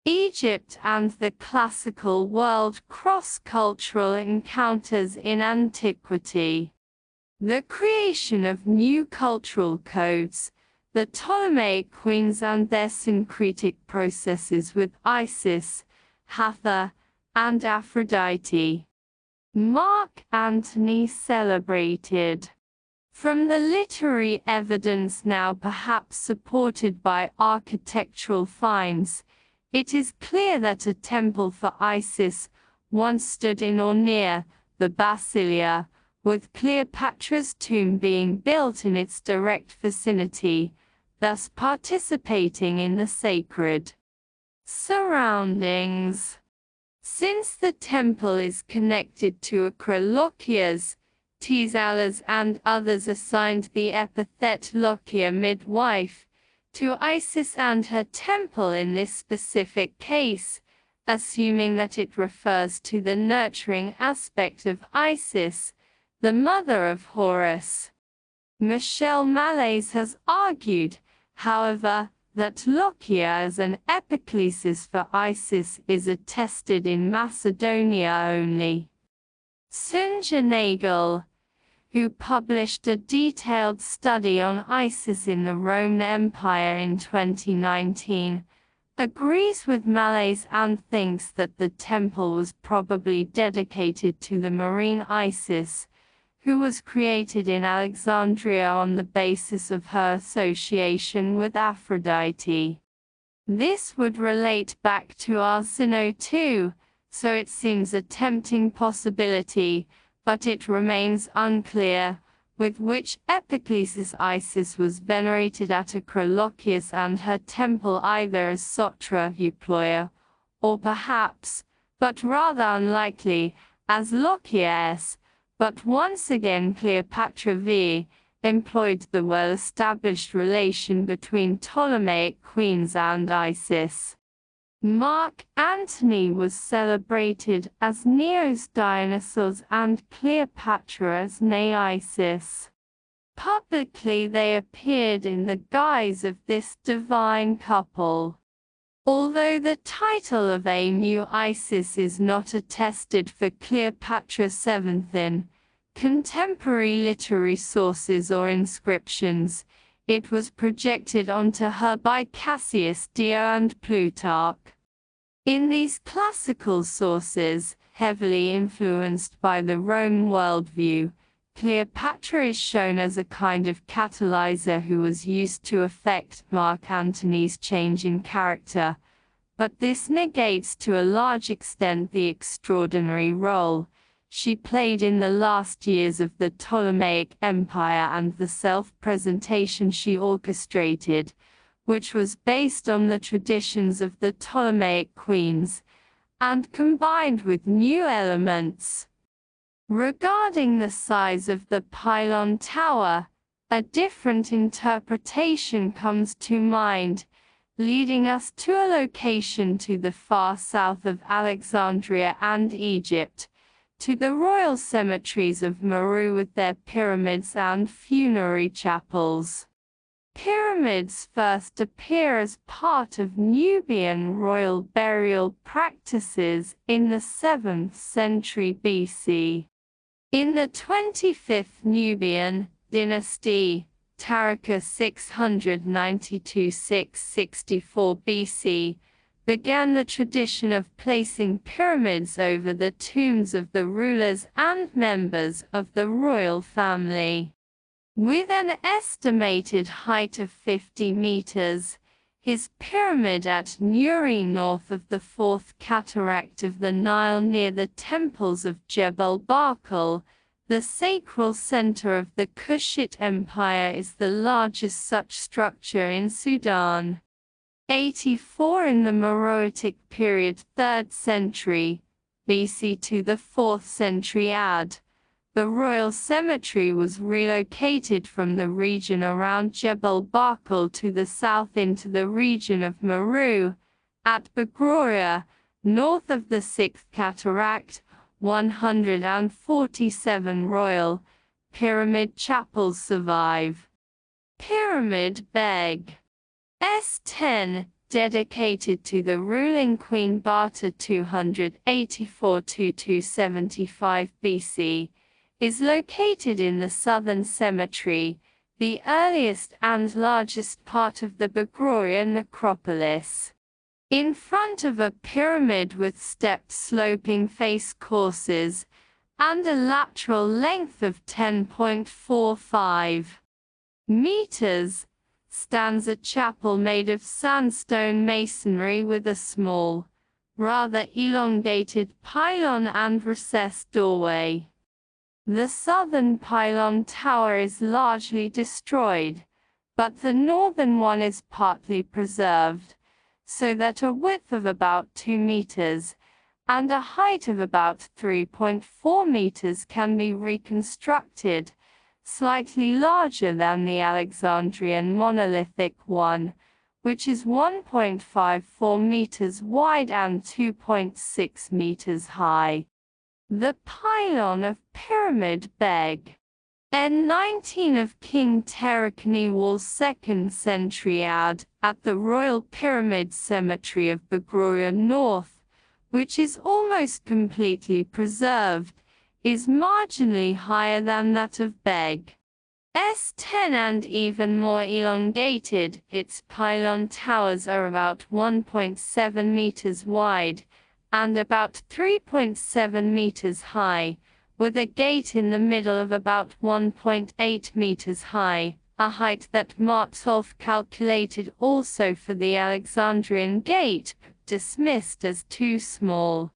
Egypt and the classical world cross-cultural encounters in antiquity. The creation of new cultural codes, the Ptolemaic queens and their syncretic processes with Isis, Hathor, and Aphrodite. Marc Antony celebrated. From the literary evidence now perhaps supported by architectural finds, it is clear that a temple for Isis once stood in or near the Basilia, with Cleopatra's tomb being built in its direct vicinity, thus participating in the sacred surroundings. Since the temple is connected to Acrolochias, Tisalas and others assigned the epithet Lochia midwife to Isis and her temple in this specific case, assuming that it refers to the nurturing aspect of Isis, the mother of Horus. Michel Malaise has argued, however, that Lochia as an epiclesis for Isis is attested in Macedonia only. Sunja Nagel, who published a detailed study on Isis in the Roman Empire in 2019, agrees with Malaise and thinks that the temple was probably dedicated to the marine Isis, who was created in Alexandria on the basis of her association with Aphrodite. This would relate back to Arsinoe too, so it seems a tempting possibility, but it remains unclear with which epiclesis Isis was venerated at Acrolochias and her temple, either as Sotra Euploia, or perhaps, but rather unlikely, as Lochias, but once again Cleopatra V employed the well-established relation between Ptolemaic queens and Isis. Marc Antony was celebrated as Neos Dionysos and Cleopatra as Isis. Publicly they appeared in the guise of this divine couple. Although the title of a new Isis is not attested for Cleopatra VII in contemporary literary sources or inscriptions, it was projected onto her by Cassius Dio and Plutarch. In these classical sources, heavily influenced by the Roman worldview, Cleopatra is shown as a kind of catalyzer who was used to affect Marc Antony's change in character, but this negates to a large extent the extraordinary role she played in the last years of the Ptolemaic Empire and the self-presentation she orchestrated, which was based on the traditions of the Ptolemaic queens, and combined with new elements. Regarding the size of the pylon tower, a different interpretation comes to mind, leading us to a location to the far south of Alexandria and Egypt, to the royal cemeteries of Meru with their pyramids and funerary chapels. Pyramids first appear as part of Nubian royal burial practices in the 7th century BC. In the 25th Nubian dynasty, Taraka 692–664 BC, began the tradition of placing pyramids over the tombs of the rulers and members of the royal family. With an estimated height of 50 meters, his pyramid at Nuri north of the fourth cataract of the Nile near the temples of Jebel Barkal, the sacral center of the Kushite Empire, is the largest such structure in Sudan. 84 in the Meroitic period 3rd century BC to the 4th century AD. The royal cemetery was relocated from the region around Jebel Barkal to the south into the region of Meru, at Bagroria, north of the 6th cataract. 147 royal pyramid chapels survive. Pyramid Beg S10, dedicated to the ruling Queen Bata 284–275 BC, is located in the southern cemetery, the earliest and largest part of the Bagration necropolis. In front of a pyramid with stepped sloping face courses, and a lateral length of 10.45 meters, stands a chapel made of sandstone masonry with a small, rather elongated pylon and recessed doorway. The southern pylon tower is largely destroyed, but the northern one is partly preserved, so that a width of about 2 meters and a height of about 3.4 meters can be reconstructed, slightly larger than the Alexandrian monolithic one, which is 1.54 meters wide and 2.6 meters high. The pylon of Pyramid Beg. N19 of King Terekniwal's 2nd century ad, at the Royal Pyramid Cemetery of Bagration North, which is almost completely preserved, is marginally higher than that of Beg. S10 and even more elongated, its pylon towers are about 1.7 meters wide and about 3.7 meters high, with a gate in the middle of about 1.8 meters high, a height that Martolf calculated also for the Alexandrian gate, dismissed as too small.